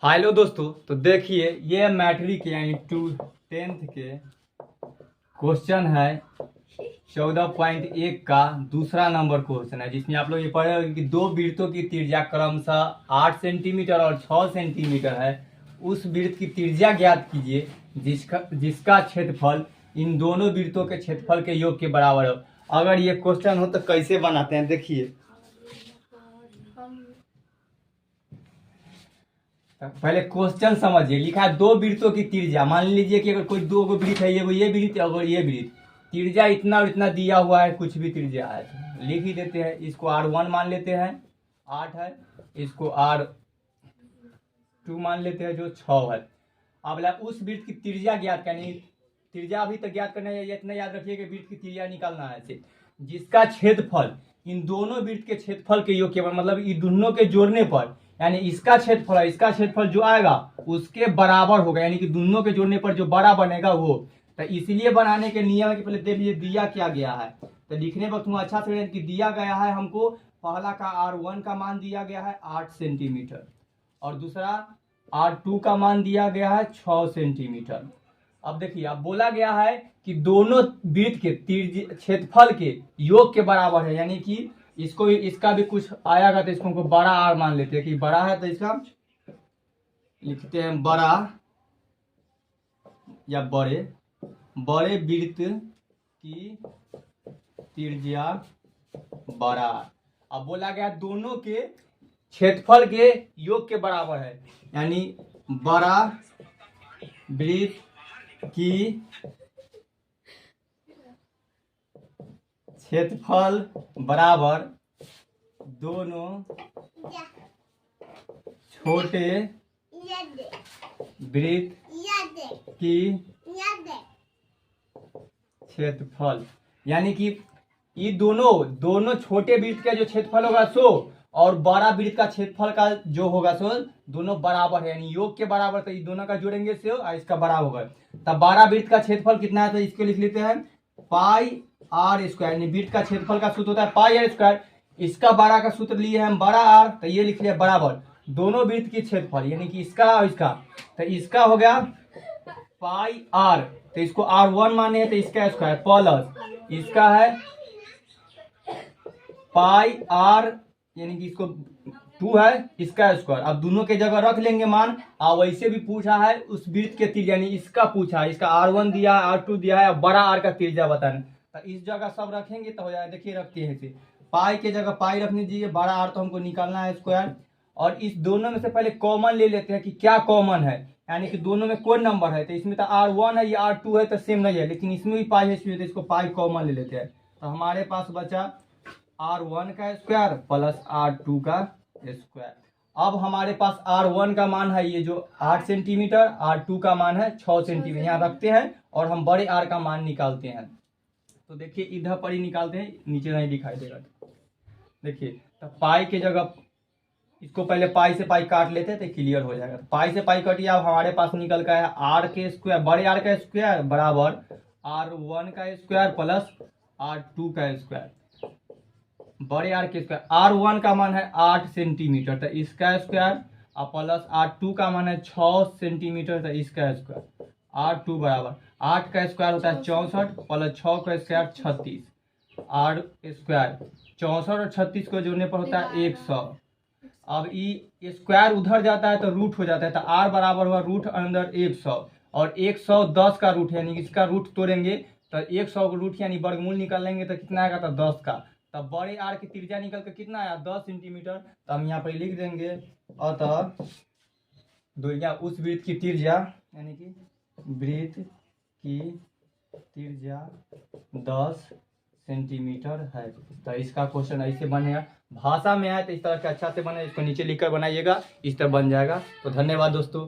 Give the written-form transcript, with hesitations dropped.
Hello दोस्तों, तो देखिए ये मैट्रिक के यानी 10th के क्वेश्चन है 14.1 का दूसरा नंबर क्वेश्चन है, जिसमें आप लोग ये पढ़े होंगे कि दो वृत्तों की त्रिज्या क्रमशः 8 सेंटीमीटर और 6 सेंटीमीटर है। उस वृत्त की त्रिज्या ज्ञात कीजिए जिसका क्षेत्रफल इन दोनों वृत्तों के क्षेत्रफल के योग के बराबर हो। अगर ये क्वेश्चन हो तो कैसे बनाते हैं, देखिए पहले क्वेश्चन समझिए। लिखा है दो वृत्तों की त्रिज्या। मान लीजिए कि अगर कोई दो गो वृत्त है, ये वृत्त अगर ये वृत्त, त्रिज्या इतना और इतना दिया हुआ है, कुछ भी त्रिज्या है तो लिख ही देते हैं। इसको R1 मान लेते हैं 8 है, इसको R2 मान लेते हैं जो 6 है। अब उस वृत्त की त्रिज्या ज्ञात करनी, त्रिज्या अभी तक ज्ञात करना है, इतना याद रखिए कि वृत्त की त्रिज्या निकालना है ऐसे, जिसका क्षेत्रफल इन दोनों वृत्त के क्षेत्रफल के योग के मतलब इन दोनों के जोड़ने पर यानी इसका क्षेत्रफल जो आएगा उसके बराबर होगा, यानी कि दोनों के जोड़ने पर जो बड़ा बनेगा वो। तो इसलिए बनाने के नियम है कि पहले देख लीजिए दिया क्या गया है, तो लिखने वक्त तुम अच्छा से कि दिया गया है हमको पहला का R1 का मान दिया गया है 8 सेंटीमीटर और दूसरा R2 का मान दिया गया है 6 सेंटीमीटर। अब देखिए अब बोला गया है कि दोनों वृत्त के क्षेत्रफल के योग के बराबर है, यानी कि इसको इसका भी कुछ आएगा तो इसको बड़ा आर मान लेते हैं कि बड़ा है, तो इसका लिखते हैं बड़ा या बड़े वृत्त की त्रिज्या बड़ा। अब बोला गया दोनों के क्षेत्रफल के योग के बराबर है, यानी बड़ा वृत्त की क्षेत्रफल बराबर दोनों छोटे वृत्त की क्षेत्रफल, यानी कि ये दोनों छोटे वृत्त का जो क्षेत्रफल होगा सो और बड़ा वृत्त का क्षेत्रफल का जो होगा सो दोनों बराबर है, यानी योग के बराबर। तो ये दोनों का जोड़ेंगे से और इसका बराबर होगा। तब बड़ा वृत्त का क्षेत्रफल कितना है तो इसको लिख लेते हैं पाई आर स्क्वायर, यानी वृत्त का क्षेत्रफल का सूत्र होता है पाई आर स्क्वायर। इसका बड़ा का सूत्र लिए हम बड़ा आर, तो ये लिख लिया बराबर दोनों वृत्त की क्षेत्रफल, यानी कि इसका और इसका। तो इसका हो गया पाई आर, तो इसको R1 माने हैं तो इसका स्क्वायर प्लस इसका है पाई आर, यानी कि इसको 2 है इसका स्क्वायर। अब दोनों के जगह रख लेंगे मान। और वैसे भी पूछा है उस वृत्त के त्रिज्या, यानी इसका पूछा है, इसका R1 दिया है R2 दिया है, बड़ा आर का त्रिज्या बताना। तो इस जगह सब रखेंगे तो हो जाएगा। देखिए रखते हैं इसे, पाई के जगह पाई रखने दीजिए, बड़ा आर तो हमको निकालना है स्क्वायर। और इस दोनों में से पहले कॉमन ले लेते हैं कि क्या कॉमन है, यानी कि दोनों में कोई नंबर है। तो इसमें तो R1 है, ये R2 है, तो सेम नहीं है, लेकिन इसमें भी पाई है, इसमें तो इसको पाई कॉमन ले लेते हैं। तो हमारे पास बचा R1 का स्क्वायर प्लस R2 का स्क्वायर। अब हमारे पास R1 का मान है ये जो 8 सेंटीमीटर, R2 का मान है 6 सेंटीमीटर, यहाँ रखते हैं और हम बड़े R का मान निकालते हैं। तो देखिए इधर पर ही निकालते हैं, नीचे नहीं दिखाई देगा। देखिए तो पाई के जगह इसको पहले पाई से पाई काट लेते हैं तो क्लियर हो जाएगा। तो पाई से पाई कटिए, अब हमारे पास निकल का है R के स्क्वायर, बड़े R का स्क्वायर बराबर R1 का स्क्वायर प्लस R2 का स्क्वायर। बड़े आर के स्क्वायर R1 का मान है 8 सेंटीमीटर, तो इसका स्क्वायर और प्लस R2 का मान है 6 सेंटीमीटर, तो इसका स्क्वायर। R2 बराबर 8 का स्क्वायर होता है 64 प्लस 6 का स्क्वायर 36, R स्क्वायर 64 और 36 को जोड़ने पर होता है 100। अब ये स्क्वायर उधर जाता है तो रूट हो जाता है, तो R बराबर हुआ रूट अंदर 100 और 110 का रूट है, यानी इसका रूट तोड़ेंगे तो 100 का रूट यानी वर्गमूल निकाल लेंगे तो कितना आएगा, तो 10 का। तब बड़े आर की त्रिज्या निकल कर कितना आया 10 सेंटीमीटर। तो हम यहाँ पर लिख देंगे अतः दुनिया उस वृत्त की त्रिज्या, यानी कि वृत्त की त्रिज्या 10 सेंटीमीटर है। तो इसका क्वेश्चन ऐसे बनेगा, भाषा में आए तो इस तरह के अच्छा से बने, इसको नीचे लिखकर बनाइएगा, इस तरह बन जाएगा। तो धन्यवाद दोस्तों।